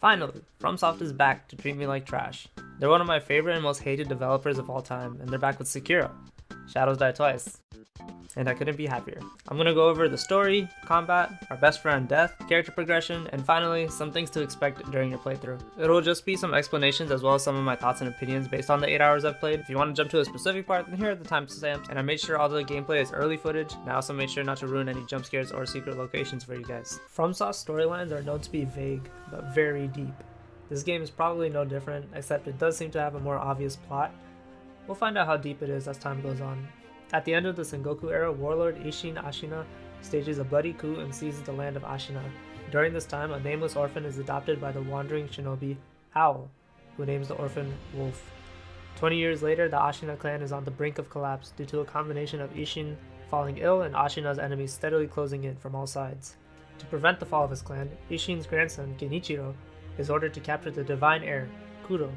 Finally, FromSoft is back to treat me like trash. They're one of my favorite and most hated developers of all time, and they're back with Sekiro. Shadows Die Twice. And I couldn't be happier. I'm gonna go over the story, combat, our best friend death, character progression, and finally, some things to expect during your playthrough. It'll just be some explanations as well as some of my thoughts and opinions based on the 8 hours I've played. If you want to jump to a specific part, then here are the timestamps, and I made sure all the gameplay is early footage, and I also made sure not to ruin any jump scares or secret locations for you guys. FromSoft's storylines are known to be vague, but very deep. This game is probably no different, except it does seem to have a more obvious plot. We'll find out how deep it is as time goes on. At the end of the Sengoku era, warlord Isshin Ashina stages a bloody coup and seizes the land of Ashina. During this time, a nameless orphan is adopted by the wandering shinobi Owl, who names the orphan Wolf. 20 years later, the Ashina clan is on the brink of collapse due to a combination of Isshin falling ill and Ashina's enemies steadily closing in from all sides. To prevent the fall of his clan, Isshin's grandson, Genichiro, is ordered to capture the divine heir, Kuro,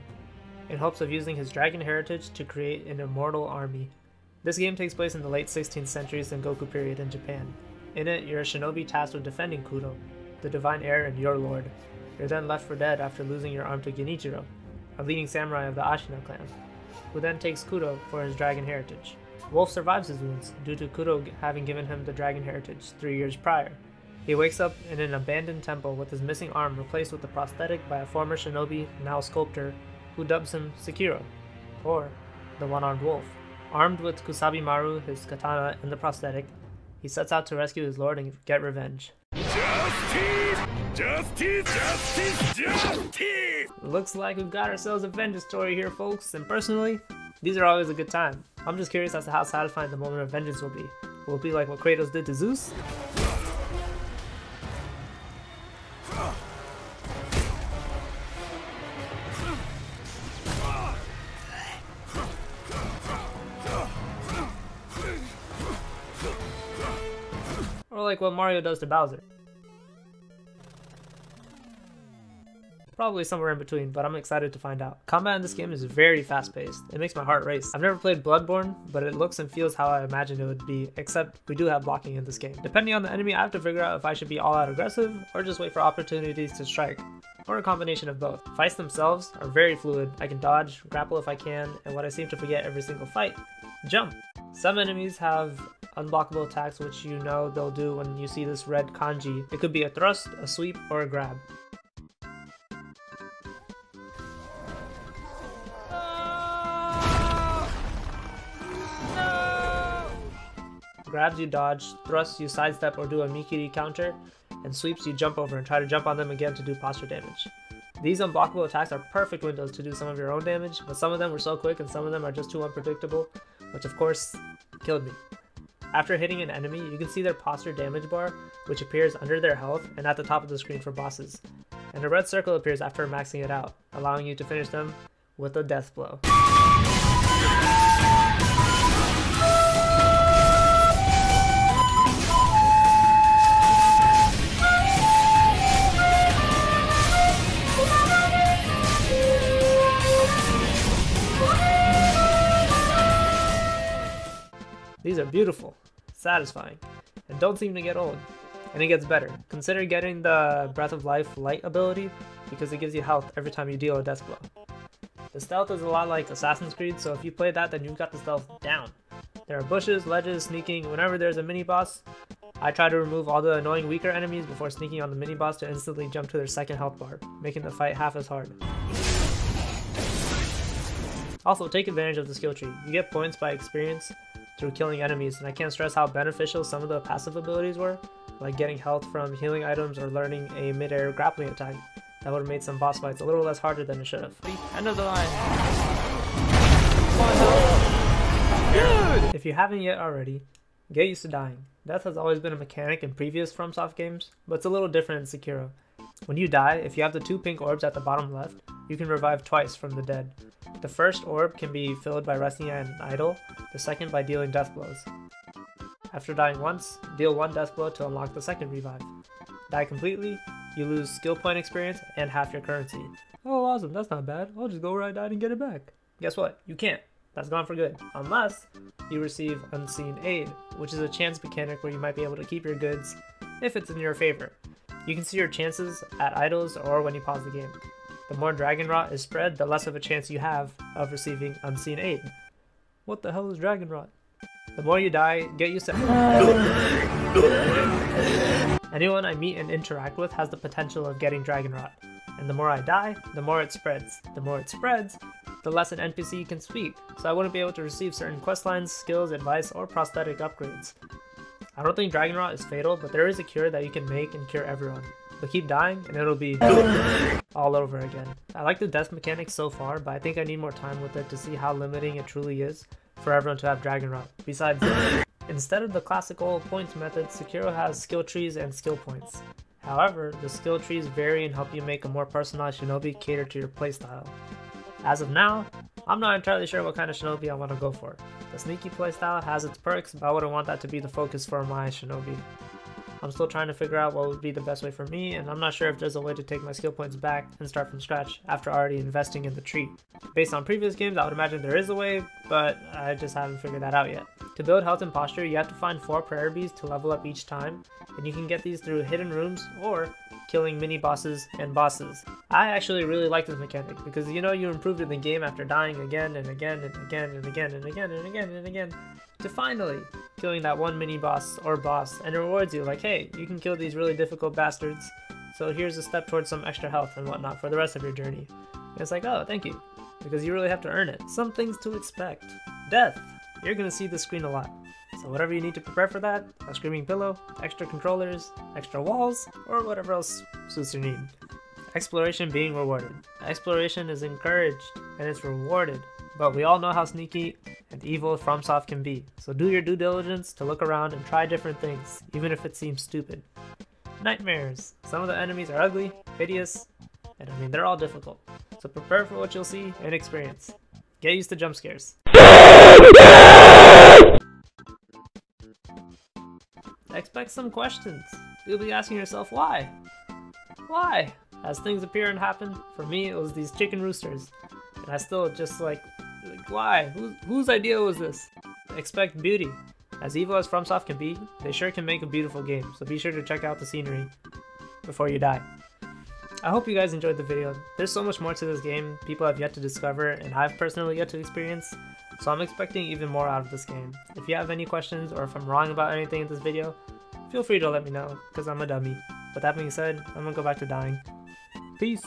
in hopes of using his dragon heritage to create an immortal army. This game takes place in the late 16th century Sengoku period in Japan. In it, you're a shinobi tasked with defending Kuro, the divine heir and your lord. You're then left for dead after losing your arm to Genichiro, a leading samurai of the Ashina clan, who then takes Kuro for his dragon heritage. Wolf survives his wounds due to Kuro having given him the dragon heritage 3 years prior. He wakes up in an abandoned temple with his missing arm replaced with a prosthetic by a former shinobi, now sculptor, who dubs him Sekiro, or the one-armed wolf. Armed with Kusabi Maru, his katana, and the prosthetic, he sets out to rescue his lord and get revenge. Justice! Justice! Justice! Justice! Looks like we've got ourselves a vengeance story here, folks, and personally, these are always a good time. I'm just curious as to how satisfying the moment of vengeance will be. Will it be like what Kratos did to Zeus? Or like what Mario does to Bowser. Probably somewhere in between, but I'm excited to find out. Combat in this game is very fast-paced. It makes my heart race. I've never played Bloodborne, but it looks and feels how I imagined it would be, except we do have blocking in this game. Depending on the enemy, I have to figure out if I should be all-out aggressive, or just wait for opportunities to strike, or a combination of both. Fights themselves are very fluid. I can dodge, grapple if I can, and what I seem to forget every single fight, jump. Some enemies have unblockable attacks, which you know they'll do when you see this red kanji. It could be a thrust, a sweep, or a grab. Grabs you dodge, thrusts you sidestep or do a mikiri counter, and sweeps you jump over and try to jump on them again to do posture damage. These unblockable attacks are perfect windows to do some of your own damage, but some of them were so quick and some of them are just too unpredictable, which of course killed me. After hitting an enemy, you can see their posture damage bar, which appears under their health and at the top of the screen for bosses. And a red circle appears after maxing it out, allowing you to finish them with a death blow. These are beautiful, satisfying, and don't seem to get old. And it gets better. Consider getting the Breath of Life Light ability, because it gives you health every time you deal a death blow. The stealth is a lot like Assassin's Creed, so if you play that, then you've got the stealth down. There are bushes, ledges, sneaking. Whenever there's a mini-boss, I try to remove all the annoying weaker enemies before sneaking on the mini-boss to instantly jump to their second health bar, making the fight half as hard. Also, take advantage of the skill tree. You get points by experience through killing enemies, and I can't stress how beneficial some of the passive abilities were, like getting health from healing items or learning a mid-air grappling attack that would have made some boss fights a little less harder than it should have. End of the line! Dude! If you haven't yet already, get used to dying. Death has always been a mechanic in previous FromSoft games, but it's a little different in Sekiro. When you die, if you have the 2 pink orbs at the bottom left, you can revive twice from the dead. The first orb can be filled by resting at an idol, the second by dealing death blows. After dying once, deal 1 death blow to unlock the second revive. Die completely, you lose skill point experience and half your currency. Oh awesome, that's not bad. I'll just go where I died and get it back. Guess what? You can't. That's gone for good. Unless you receive Unseen Aid, which is a chance mechanic where you might be able to keep your goods if it's in your favor. You can see your chances at idols or when you pause the game. The more dragon rot is spread, the less of a chance you have of receiving unseen aid. What the hell is dragon rot? The more you die, get used to anyone I meet and interact with has the potential of getting dragon rot. And the more I die, the more it spreads. The more it spreads, the less an NPC can speak, so I wouldn't be able to receive certain questlines, skills, advice, or prosthetic upgrades. I don't think dragon rot is fatal, but there is a cure that you can make and cure everyone. But keep dying and it'll be all over again. I like the death mechanics so far, but I think I need more time with it to see how limiting it truly is for everyone to have dragon rot. Besides, instead of the classical points method, Sekiro has skill trees and skill points. However, the skill trees vary and help you make a more personalized shinobi cater to your playstyle. As of now, I'm not entirely sure what kind of shinobi I want to go for. The sneaky playstyle has its perks, but I wouldn't want that to be the focus for my shinobi. I'm still trying to figure out what would be the best way for me, and I'm not sure if there's a way to take my skill points back and start from scratch after already investing in the tree. Based on previous games, I would imagine there is a way, but I just haven't figured that out yet. To build health and posture, you have to find 4 prayer bees to level up each time, and you can get these through hidden rooms or killing mini bosses and bosses. I actually really like this mechanic because you know you improved in the game after dying again and again and again and again and again and again and again to finally killing that one mini boss or boss, and it rewards you like, hey, you can kill these really difficult bastards, so here's a step towards some extra health and whatnot for the rest of your journey. And it's like, oh, thank you, because you really have to earn it. Some things to expect. Death. You're gonna see the screen a lot. So whatever you need to prepare for that, a screaming pillow, extra controllers, extra walls, or whatever else suits your need. Exploration being rewarded. Exploration is encouraged and it's rewarded, but we all know how sneaky and evil FromSoft can be, so do your due diligence to look around and try different things, even if it seems stupid. Nightmares. Some of the enemies are ugly, hideous, and I mean they're all difficult, so prepare for what you'll see and experience. Get used to jump scares. Expect some questions. You'll be asking yourself why? Why? As things appear and happen, for me it was these chicken roosters. And I still just like why? Whose idea was this? Expect beauty. As evil as FromSoft can be, they sure can make a beautiful game, so be sure to check out the scenery before you die. I hope you guys enjoyed the video. There's so much more to this game people have yet to discover and I've personally yet to experience, so I'm expecting even more out of this game. If you have any questions or if I'm wrong about anything in this video, feel free to let me know, because I'm a dummy. But that being said, I'm gonna go back to dying. Peace!